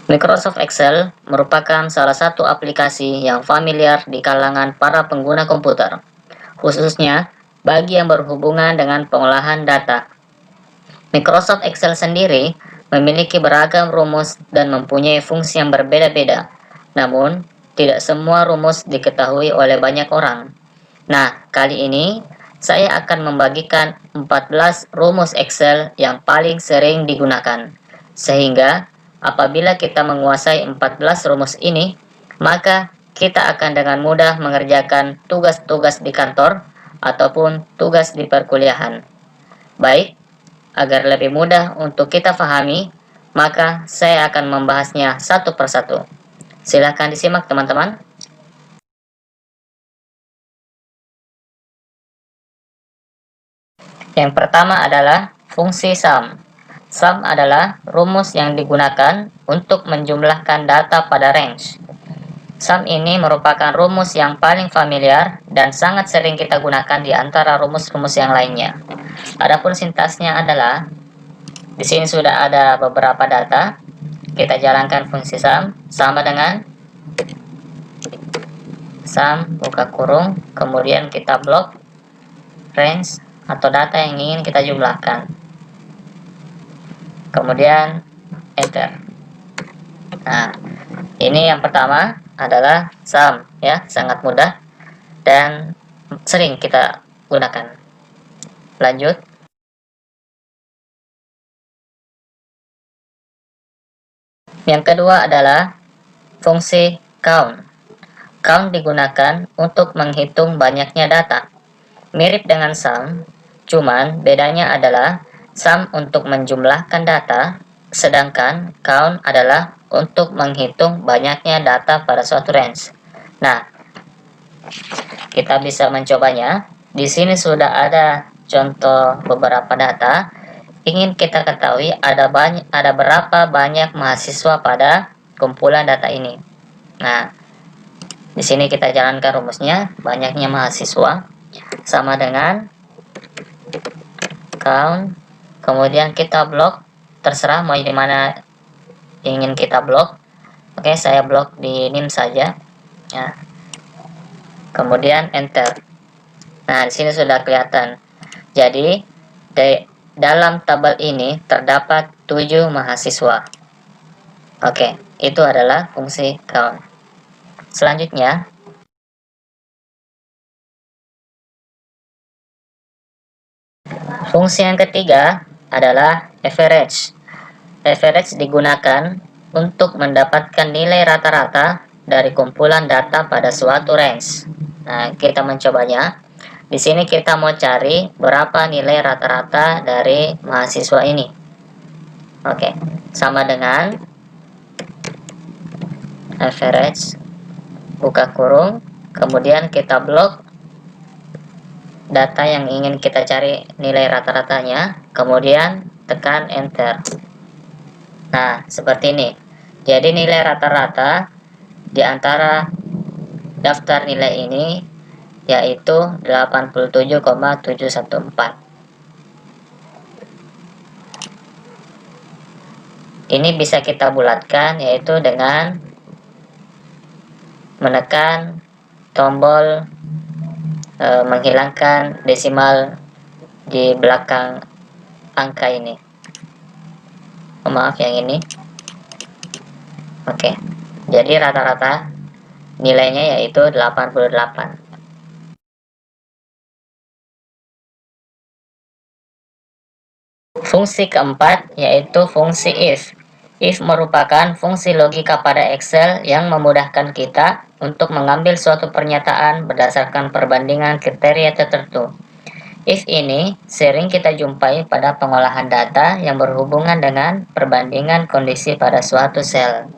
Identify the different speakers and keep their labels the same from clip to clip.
Speaker 1: Microsoft Excel merupakan salah satu aplikasi yang familiar di kalangan para pengguna komputer, khususnya bagi yang berhubungan dengan pengolahan data. Microsoft Excel sendiri memiliki beragam rumus dan mempunyai fungsi yang berbeda-beda. Namun, tidak semua rumus diketahui oleh banyak orang. Nah, kali ini saya akan membagikan 14 rumus Excel yang paling sering digunakan. Sehingga, apabila kita menguasai 14 rumus ini, maka kita akan dengan mudah mengerjakan tugas-tugas di kantor ataupun tugas di perkuliahan. Baik, agar lebih mudah untuk kita pahami, maka saya akan membahasnya satu persatu. Silahkan disimak teman-teman. Yang pertama adalah fungsi sum. Sum adalah rumus yang digunakan untuk menjumlahkan data pada range. Sum ini merupakan rumus yang paling familiar dan sangat sering kita gunakan di antara rumus-rumus yang lainnya. Adapun sintaksnya adalah, di sini sudah ada beberapa data. Kita jalankan fungsi sum sama dengan sum buka kurung, kemudian kita blok range atau data yang ingin kita jumlahkan, kemudian enter. Nah, ini yang pertama adalah sum, ya, sangat mudah dan sering kita gunakan. Lanjut. Yang kedua adalah fungsi count. Count digunakan untuk menghitung banyaknya data. Mirip dengan sum, cuman bedanya adalah sum untuk menjumlahkan data, sedangkan count adalah untuk menghitung banyaknya data pada suatu range. Nah, kita bisa mencobanya. Di sini sudah ada contoh beberapa data. Ingin kita ketahui ada berapa banyak mahasiswa pada kumpulan data ini. Nah, di sini kita jalankan rumusnya, banyaknya mahasiswa sama dengan count, kemudian kita blok, terserah mau di mana ingin kita blok. Oke, saya blok di nim saja. Ya. Kemudian enter. Nah, di sini sudah kelihatan. Jadi, dalam tabel ini terdapat 7 mahasiswa. Oke, itu adalah fungsi count. Selanjutnya, fungsi yang ketiga adalah average. Average digunakan untuk mendapatkan nilai rata-rata dari kumpulan data pada suatu range. Nah, kita mencobanya. Di sini kita mau cari berapa nilai rata-rata dari mahasiswa ini. Oke, sama dengan average buka kurung, kemudian kita blok data yang ingin kita cari nilai rata-ratanya, kemudian tekan enter. Nah, seperti ini. Jadi nilai rata-rata di antara daftar nilai ini yaitu 87,714. Ini bisa kita bulatkan yaitu dengan menekan tombol menghilangkan desimal di belakang angka ini. Maaf yang ini. Oke. Jadi rata-rata nilainya yaitu 88. Fungsi keempat yaitu fungsi if. If merupakan fungsi logika pada Excel yang memudahkan kita untuk mengambil suatu pernyataan berdasarkan perbandingan kriteria tertentu. If ini sering kita jumpai pada pengolahan data yang berhubungan dengan perbandingan kondisi pada suatu sel.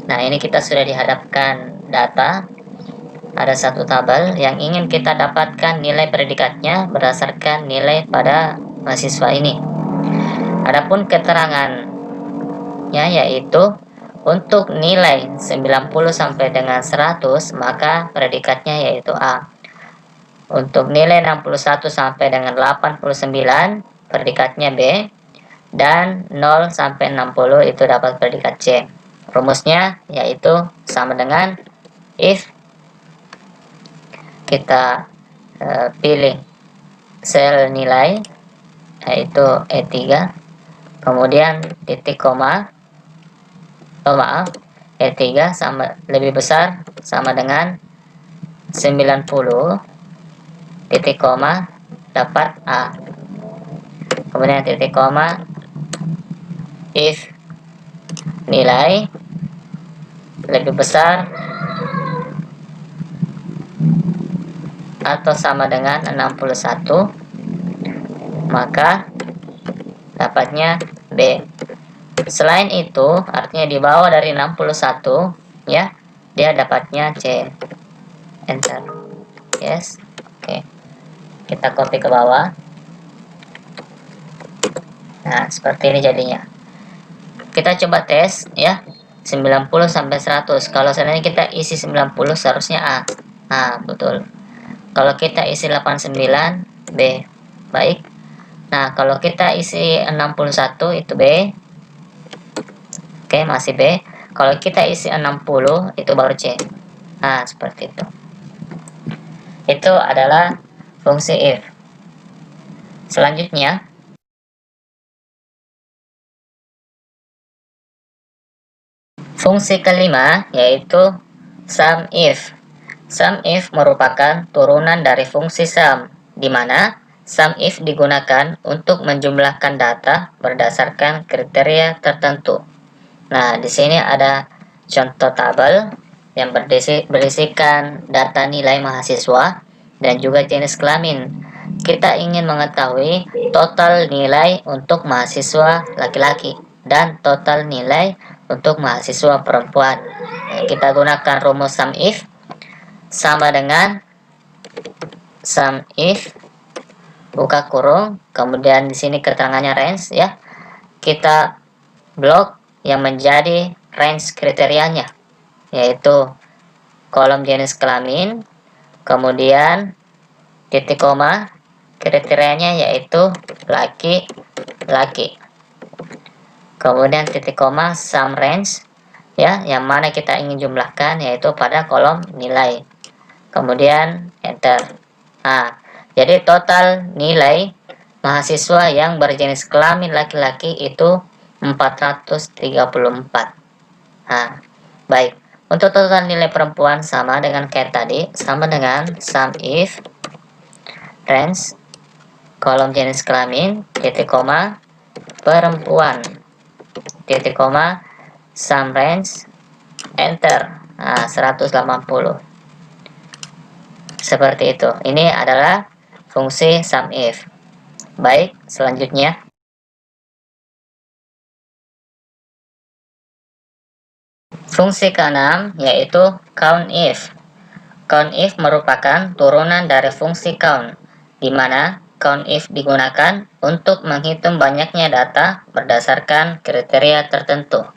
Speaker 1: Nah, ini kita sudah dihadapkan data. Ada satu tabel yang ingin kita dapatkan nilai predikatnya berdasarkan nilai pada mahasiswa ini. Adapun keterangannya yaitu untuk nilai 90 sampai dengan 100 maka predikatnya yaitu A. Untuk nilai 61 sampai dengan 89 predikatnya B, dan 0 sampai 60 itu dapat predikat C. Rumusnya yaitu sama dengan if kita pilih sel nilai yaitu E3, kemudian titik koma, E3 sama lebih besar sama dengan 90, titik koma, dapat A. Kemudian titik koma, if nilai lebih besar atau sama dengan 61, maka dapatnya B. Selain itu, artinya di bawah dari 61, ya, dia dapatnya C. Enter. Yes. Oke. Kita copy ke bawah. Nah, seperti ini jadinya. Kita coba tes ya. 90 sampai 100. Kalau seandainya kita isi 90 seharusnya A. Nah, betul. Kalau kita isi 89, B. Baik. Nah, kalau kita isi 61 itu B. Oke, masih B. Kalau kita isi 60 itu baru C. Nah, seperti itu. Itu adalah fungsi if. Selanjutnya, fungsi kelima yaitu sum if. Sum if merupakan turunan dari fungsi sum, di mana sum if digunakan untuk menjumlahkan data berdasarkan kriteria tertentu. Nah, di sini ada contoh tabel yang berisikan data nilai mahasiswa dan juga jenis kelamin. Kita ingin mengetahui total nilai untuk mahasiswa laki-laki dan total nilai untuk mahasiswa perempuan. Kita gunakan rumus sum if sama dengan sum if buka kurung, kemudian di sini keterangannya range ya. Kita blok yang menjadi range kriterianya, yaitu kolom jenis kelamin, kemudian titik koma, kriterianya yaitu laki-laki, kemudian titik koma sum range ya, yang mana kita ingin jumlahkan yaitu pada kolom nilai, kemudian enter. Nah, jadi total nilai mahasiswa yang berjenis kelamin laki-laki itu 434. Nah, baik. Untuk total nilai perempuan sama dengan kayak tadi, sama dengan sum if range kolom jenis kelamin titik koma perempuan titik koma sum range enter. Nah, 180. Seperti itu. Ini adalah fungsi sum if. Baik, selanjutnya fungsi keenam yaitu count if. Count if merupakan turunan dari fungsi count, di mana count if digunakan untuk menghitung banyaknya data berdasarkan kriteria tertentu.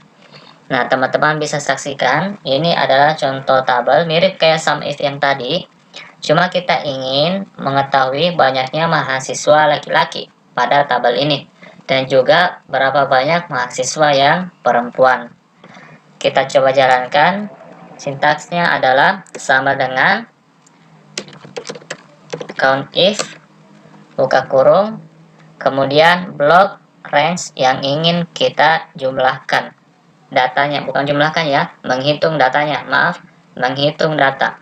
Speaker 1: Nah, teman-teman bisa saksikan, ini adalah contoh tabel mirip kayak sum if yang tadi, cuma kita ingin mengetahui banyaknya mahasiswa laki-laki pada tabel ini, dan juga berapa banyak mahasiswa yang perempuan. Kita coba jalankan. Sintaksnya adalah sama dengan count if buka kurung, kemudian blok range yang ingin kita jumlahkan datanya, bukan jumlahkan ya, menghitung datanya, maaf, menghitung data.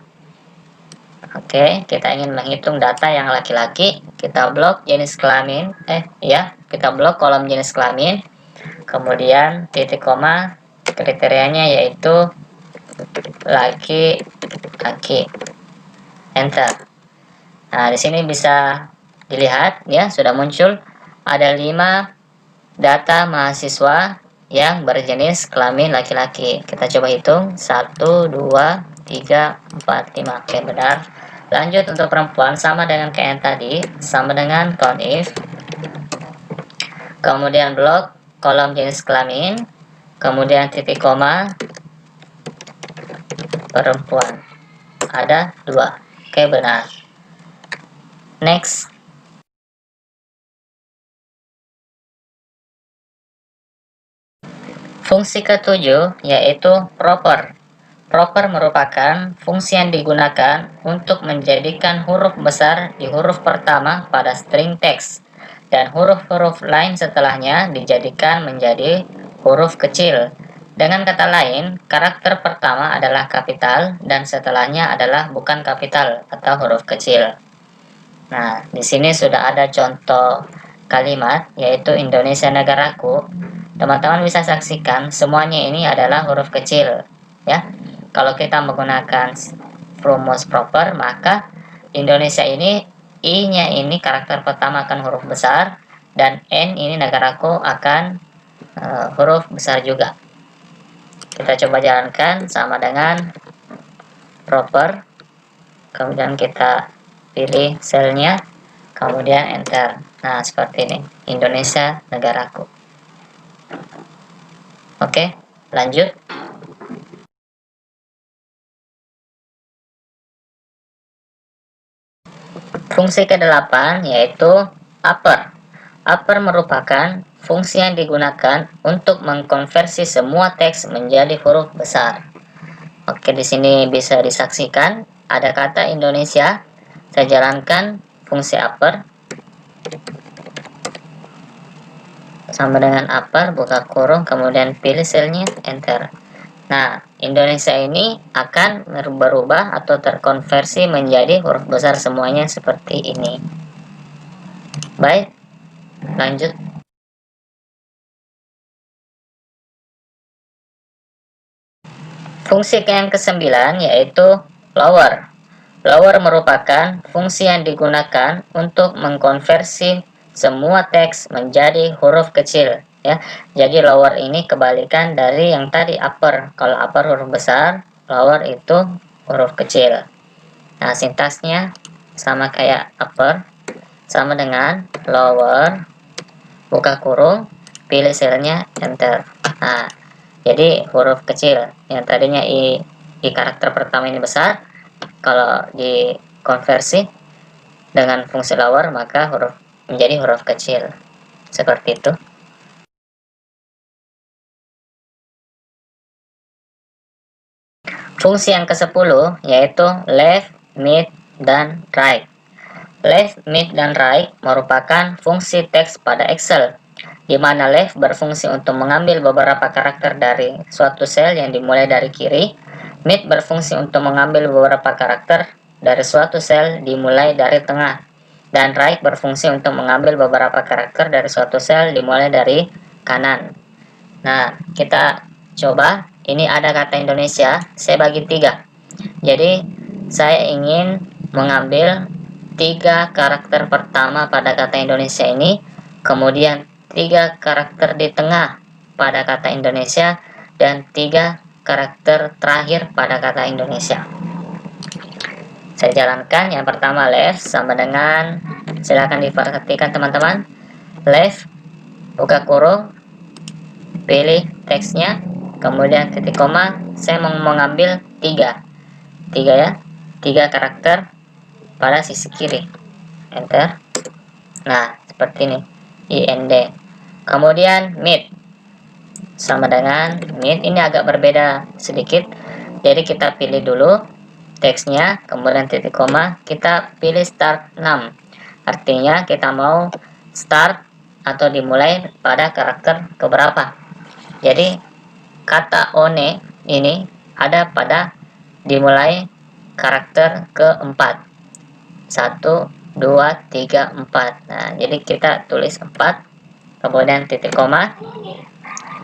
Speaker 1: Oke, kita ingin menghitung data yang laki-laki, kita blok jenis kelamin, kita blok kolom jenis kelamin, kemudian titik koma, kriterianya yaitu laki-laki, enter. Nah, di sini bisa dilihat ya, sudah muncul ada 5 data mahasiswa yang berjenis kelamin laki-laki. Kita coba hitung 1, 2, 3, 4, 5. Oke, benar. Lanjut untuk perempuan sama dengan kayak yang tadi, sama dengan count if, kemudian blok kolom jenis kelamin, kemudian titik koma perempuan. Ada 2. Oke, benar. Next. Fungsi ketujuh yaitu proper. Proper merupakan fungsi yang digunakan untuk menjadikan huruf besar di huruf pertama pada string teks, dan huruf-huruf lain setelahnya dijadikan menjadi huruf kecil. Dengan kata lain, karakter pertama adalah kapital dan setelahnya adalah bukan kapital atau huruf kecil. Nah, di sini sudah ada contoh kalimat yaitu Indonesia negaraku. Teman-teman bisa saksikan semuanya ini adalah huruf kecil, ya. Kalau kita menggunakan rumus proper, maka Indonesia ini I-nya ini karakter pertama akan huruf besar, dan N ini negaraku akan huruf besar juga. Kita coba jalankan sama dengan proper, kemudian kita pilih selnya, kemudian enter. Nah, seperti ini, Indonesia negaraku. Oke, lanjut. Fungsi ke-8 yaitu upper. Upper merupakan fungsi yang digunakan untuk mengkonversi semua teks menjadi huruf besar. Oke, di sini bisa disaksikan ada kata Indonesia. Saya jalankan fungsi upper sama dengan upper, buka kurung, kemudian pilih selnya, enter. Nah, Indonesia ini akan berubah atau terkonversi menjadi huruf besar semuanya seperti ini. Baik, lanjut. Fungsi yang ke-9 yaitu lower. Lower merupakan fungsi yang digunakan untuk mengkonversi semua teks menjadi huruf kecil, ya. Jadi lower ini kebalikan dari yang tadi upper. Kalau upper huruf besar, lower itu huruf kecil. Nah, sintaksnya sama kayak upper, sama dengan lower, buka kurung, pilih selnya, enter. Nah, jadi huruf kecil yang tadinya i karakter pertama ini besar, kalau dikonversi dengan fungsi lower maka menjadi huruf kecil. Seperti itu. Fungsi yang ke-10 yaitu left, mid, dan right. Left, mid, dan right merupakan fungsi teks pada Excel, di mana left berfungsi untuk mengambil beberapa karakter dari suatu sel yang dimulai dari kiri, mid berfungsi untuk mengambil beberapa karakter dari suatu sel dimulai dari tengah, dan right berfungsi untuk mengambil beberapa karakter dari suatu sel dimulai dari kanan. Nah, kita coba, ini ada kata Indonesia, saya bagi 3. Jadi, saya ingin mengambil 3 karakter pertama pada kata Indonesia ini, kemudian 3 karakter di tengah pada kata Indonesia, dan 3 karakter terakhir pada kata Indonesia. Saya jalankan. Yang pertama left sama dengan, silahkan diperhatikan teman-teman, left, buka kurung, pilih teksnya, kemudian titik koma, saya mau mengambil 3 ya, 3 karakter pada sisi kiri, enter. Nah, seperti ini, IND. Kemudian mid sama dengan mid, ini agak berbeda sedikit, jadi kita pilih dulu teksnya, kemudian titik koma, kita pilih start 6, artinya kita mau start atau dimulai pada karakter keberapa. Jadi kata one ini ada pada dimulai karakter keempat, 1, 2, 3, 4. Nah, jadi kita tulis 4, kemudian titik koma,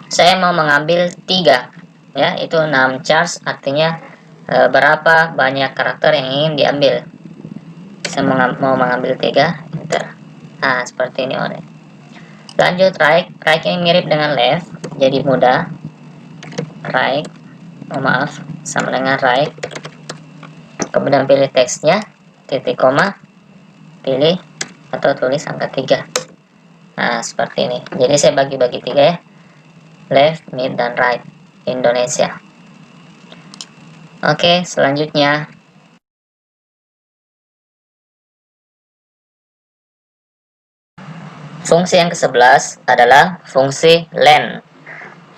Speaker 1: saya mau mengambil 3, ya, itu 6 charge, artinya berapa banyak karakter yang ingin diambil. Saya mau mengambil 3, enter. Nah, seperti ini one. Lanjut right. Right ini mirip dengan left, jadi mudah. Right, maaf, sama dengan right, kemudian pilih teksnya, titik koma, pilih atau tulis angka 3. Nah, seperti ini. Jadi saya bagi-bagi 3 ya, left, mid, dan right, Indonesia. Oke, selanjutnya fungsi yang ke-11 adalah fungsi len.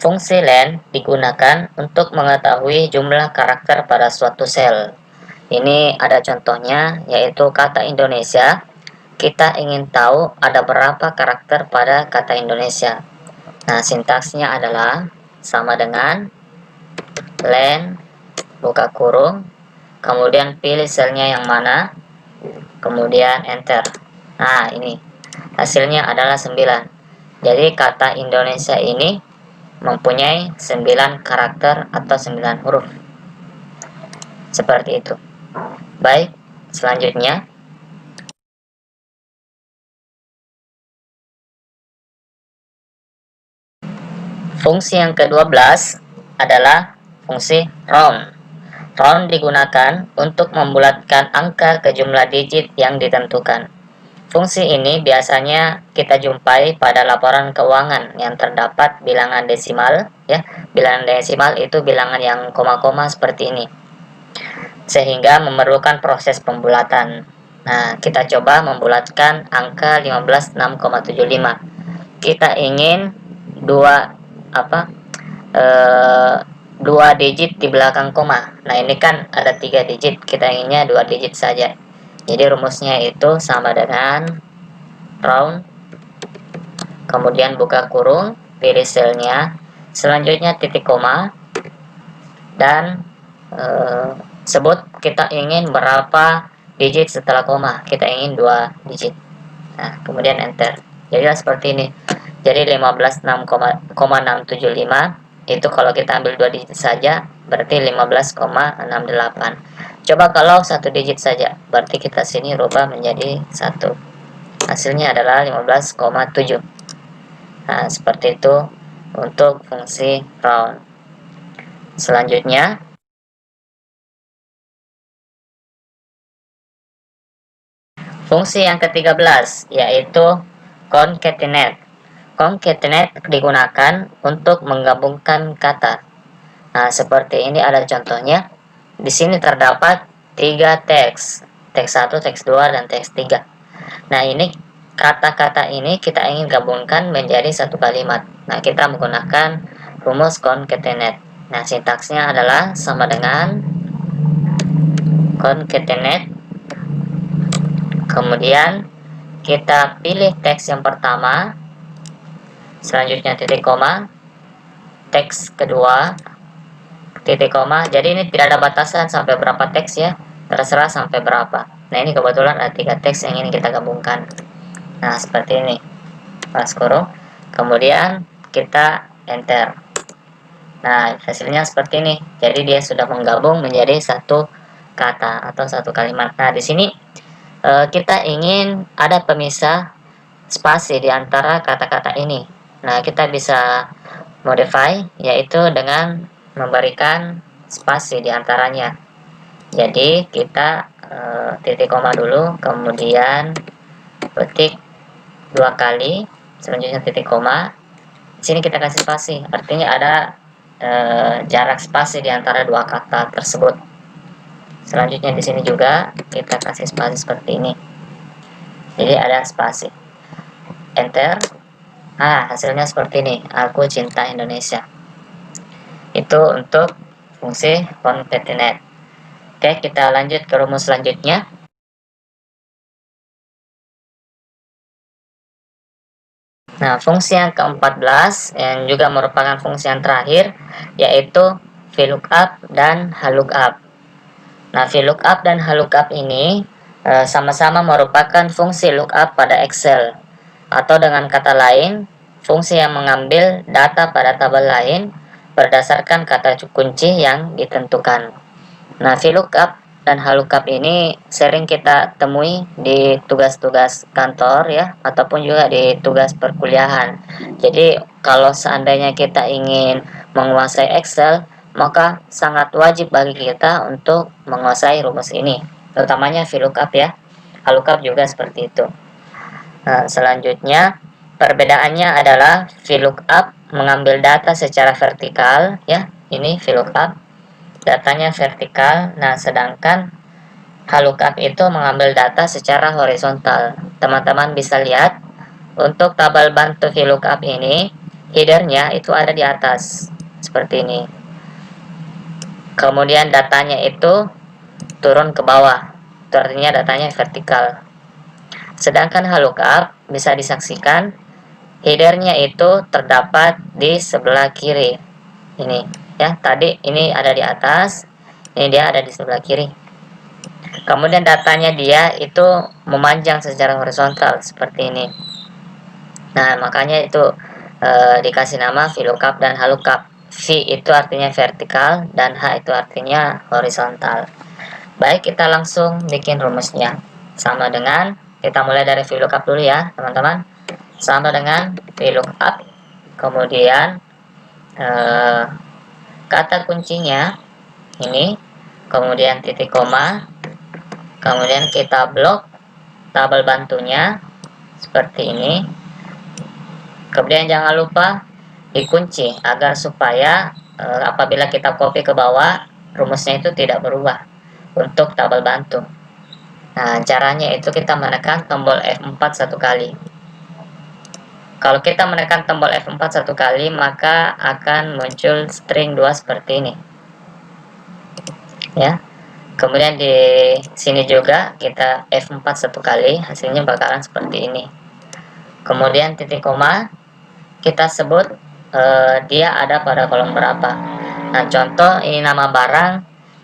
Speaker 1: Fungsi len digunakan untuk mengetahui jumlah karakter pada suatu sel. Ini ada contohnya, yaitu kata Indonesia. Kita ingin tahu ada berapa karakter pada kata Indonesia. Nah, sintaksnya adalah sama dengan len, buka kurung, kemudian pilih selnya yang mana, kemudian enter. Nah, ini hasilnya adalah 9. Jadi kata Indonesia ini mempunyai 9 karakter atau 9 huruf. Seperti itu. Baik, selanjutnya fungsi yang ke-12 adalah fungsi round. Round digunakan untuk membulatkan angka ke jumlah digit yang ditentukan. Fungsi ini biasanya kita jumpai pada laporan keuangan yang terdapat bilangan desimal, ya. Bilangan desimal itu bilangan yang koma-koma seperti ini. Sehingga memerlukan proses pembulatan. Nah, kita coba membulatkan angka 15,6,75. Kita ingin dua digit di belakang koma. Nah, ini kan ada 3 digit, kita inginnya 2 digit saja. Jadi rumusnya itu sama dengan round, kemudian buka kurung, pilih selnya, selanjutnya titik koma, dan sebut kita ingin berapa digit setelah koma. Kita ingin 2 digit. Nah, kemudian enter. Jadi seperti ini. Jadi 15,6,675 itu kalau kita ambil 2 digit saja berarti 15,68. Coba kalau 1 digit saja, berarti kita sini rubah menjadi 1. Hasilnya adalah 15,7. Nah, seperti itu untuk fungsi round. Selanjutnya fungsi yang ke-13 yaitu concatenate. Concatenate digunakan untuk menggabungkan kata. Nah, seperti ini ada contohnya. Di sini terdapat 3 teks. Teks 1, teks 2, dan teks 3. Nah, ini kata-kata ini kita ingin gabungkan menjadi satu kalimat. Nah, kita menggunakan rumus concatenate. Nah, sintaksnya adalah sama dengan concatenate. Kemudian kita pilih teks yang pertama, selanjutnya titik koma, teks kedua, titik koma. Jadi ini tidak ada batasan sampai berapa teks ya, terserah sampai berapa. Nah, ini kebetulan ada 3 teks yang ingin kita gabungkan. Nah, seperti ini, pas kurung, kemudian kita enter. Nah, hasilnya seperti ini. Jadi dia sudah menggabung menjadi satu kata atau satu kalimat. Nah, di sini kita ingin ada pemisah spasi di antara kata-kata ini. Nah, kita bisa modify, yaitu dengan memberikan spasi di antaranya. Jadi kita titik koma dulu, kemudian ketik 2 kali, selanjutnya titik koma. Di sini kita kasih spasi, artinya ada jarak spasi di antara 2 kata tersebut. Selanjutnya di sini juga kita kasih spasi seperti ini. Jadi ada spasi. Enter. Nah, hasilnya seperti ini. Aku cinta Indonesia. Itu untuk fungsi concatenate. Oke, kita lanjut ke rumus selanjutnya. Nah, fungsi yang ke-14 yang juga merupakan fungsi yang terakhir yaitu VLOOKUP dan HLOOKUP. Nah, VLOOKUP dan HLOOKUP ini sama-sama merupakan fungsi lookup pada Excel. Atau dengan kata lain, fungsi yang mengambil data pada tabel lain berdasarkan kata kunci yang ditentukan. Nah, VLOOKUP dan HLOOKUP ini sering kita temui di tugas-tugas kantor ya, ataupun juga di tugas perkuliahan. Jadi, kalau seandainya kita ingin menguasai Excel, maka sangat wajib bagi kita untuk menguasai rumus ini, terutamanya VLOOKUP ya. HLOOKUP juga seperti itu. Nah, selanjutnya perbedaannya adalah VLOOKUP mengambil data secara vertikal ya, ini VLOOKUP datanya vertikal. Nah, sedangkan HLOOKUP itu mengambil data secara horizontal. Teman-teman bisa lihat untuk tabel bantu VLOOKUP ini headernya itu ada di atas seperti ini. Kemudian datanya itu turun ke bawah, itu artinya datanya vertikal. Sedangkan lookup bisa disaksikan headernya itu terdapat di sebelah kiri. Ini ya, tadi ini ada di atas, ini dia ada di sebelah kiri. Kemudian datanya dia itu memanjang secara horizontal seperti ini. Nah, makanya itu dikasih nama VLOOKUP dan HLOOKUP. V itu artinya vertikal dan H itu artinya horizontal. Baik, kita langsung bikin rumusnya. Sama dengan, kita mulai dari VLOOKUP dulu ya teman-teman. Sama dengan VLOOKUP, kemudian kata kuncinya ini, kemudian titik koma, kemudian kita blok tabel bantunya seperti ini. Kemudian jangan lupa dikunci agar supaya apabila kita copy ke bawah, rumusnya itu tidak berubah untuk tabel bantu. Nah, caranya itu kita menekan tombol F4 satu kali. Kalau kita menekan tombol F4 satu kali, maka akan muncul string 2 seperti ini. Ya. Kemudian di sini juga kita F4 satu kali, hasilnya bakalan seperti ini. Kemudian titik koma, kita sebut dia ada pada kolom berapa. Nah, contoh ini nama barang,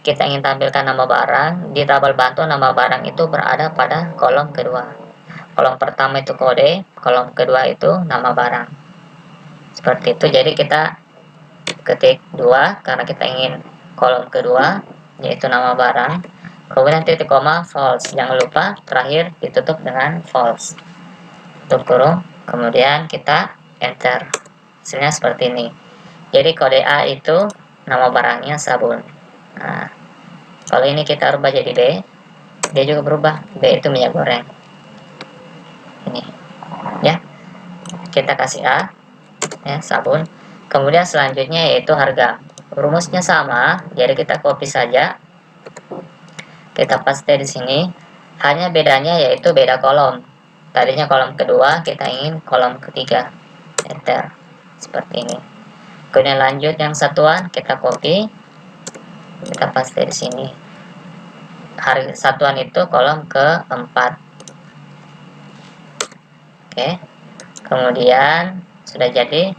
Speaker 1: kita ingin tampilkan nama barang, di tabel bantu nama barang itu berada pada kolom kedua. Kolom pertama itu kode, kolom kedua itu nama barang. Seperti itu, jadi kita ketik 2 karena kita ingin kolom kedua yaitu nama barang. Kemudian titik koma false, jangan lupa terakhir ditutup dengan false, tutup kurung, kemudian kita enter. Hasilnya seperti ini. Jadi kode A itu nama barangnya sabun. Nah, kalau ini kita rubah jadi B, dia juga berubah, B itu minyak goreng. Ini ya, kita kasih A ya, sabun. Kemudian selanjutnya yaitu harga, rumusnya sama, jadi kita copy saja, kita paste di sini. Hanya bedanya yaitu beda kolom, tadinya kolom kedua, kita ingin kolom ketiga. Enter seperti ini. Kemudian lanjut yang satuan, kita copy, kita paste di sini. Harga satuan itu kolom keempat. Oke, kemudian sudah jadi,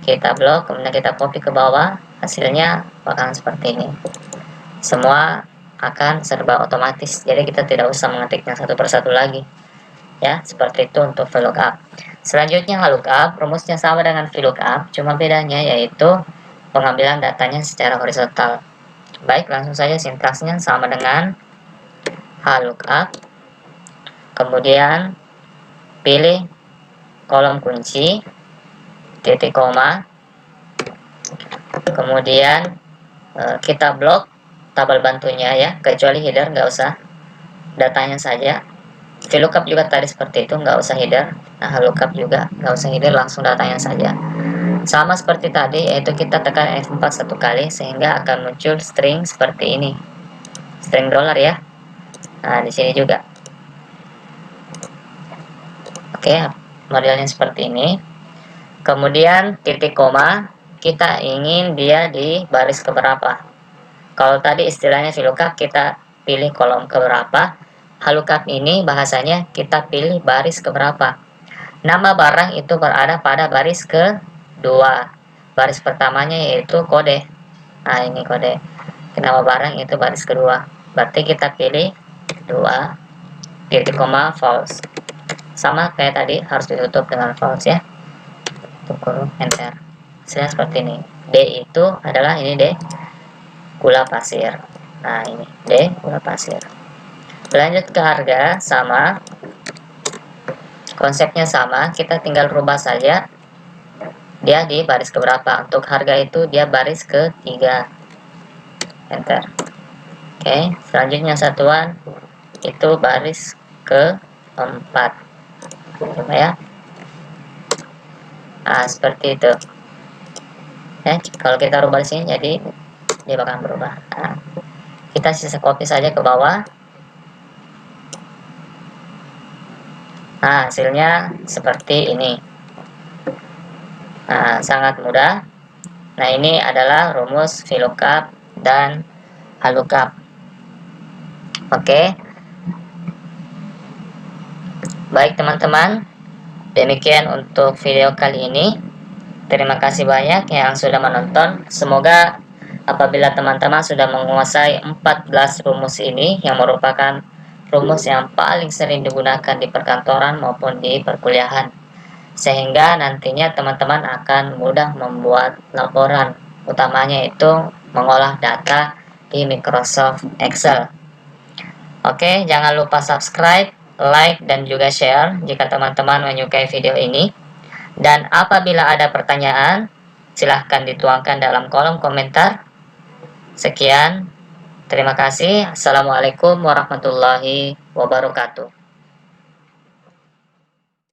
Speaker 1: kita blok, kemudian kita copy ke bawah, hasilnya bakalan seperti ini. Semua akan serba otomatis, jadi kita tidak usah mengetiknya satu persatu lagi. Ya, seperti itu untuk VLOOKUP. Selanjutnya HLOOKUP, rumusnya sama dengan VLOOKUP, cuma bedanya yaitu pengambilan datanya secara horizontal. Baik, langsung saja sintaksnya sama dengan HLOOKUP. Kemudian pilih kolom kunci, titik koma, kemudian kita blok tabel bantunya ya, kecuali header nggak usah, datanya saja. VLOOKUP juga tadi seperti itu, nggak usah header. Nah, lookup juga nggak usah header, langsung datanya saja. Sama seperti tadi, yaitu kita tekan F4 satu kali sehingga akan muncul string seperti ini, string dollar ya. Nah, di sini juga. Oke, modelnya seperti ini. Kemudian titik koma, kita ingin dia di baris keberapa. Kalau tadi istilahnya VLOOKUP kita pilih kolom keberapa, HLOOKUP ini bahasanya kita pilih baris keberapa. Nama barang itu berada pada baris kedua. Baris pertamanya yaitu kode. Nah, ini kode. Nama barang itu baris kedua. Berarti kita pilih 2 titik koma false. Sama kayak tadi, harus ditutup dengan false ya. Tutup, enter. Hasilnya seperti ini. D itu adalah ini D gula pasir. Nah, ini D gula pasir. Lanjut ke harga, sama, konsepnya sama, kita tinggal rubah saja dia di baris keberapa. Untuk harga itu dia baris ketiga, enter. Oke, selanjutnya satuan itu baris keempat. Coba ya. Nah, seperti itu ya. Kalau kita rubah di sini, jadi dia bakal berubah. Nah, kita sisa copy saja ke bawah. Nah, hasilnya seperti ini. Nah, sangat mudah. Nah, ini adalah rumus VLOOKUP dan HLOOKUP. Oke. Baik teman-teman, demikian untuk video kali ini. Terima kasih banyak yang sudah menonton. Semoga apabila teman-teman sudah menguasai 14 rumus ini, yang merupakan rumus yang paling sering digunakan di perkantoran maupun di perkuliahan, sehingga nantinya teman-teman akan mudah membuat laporan, utamanya itu mengolah data di Microsoft Excel. Oke, jangan lupa subscribe, like, dan juga share jika teman-teman menyukai video ini. Dan apabila ada pertanyaan, silahkan dituangkan dalam kolom komentar. Sekian, terima kasih. Assalamualaikum warahmatullahi wabarakatuh.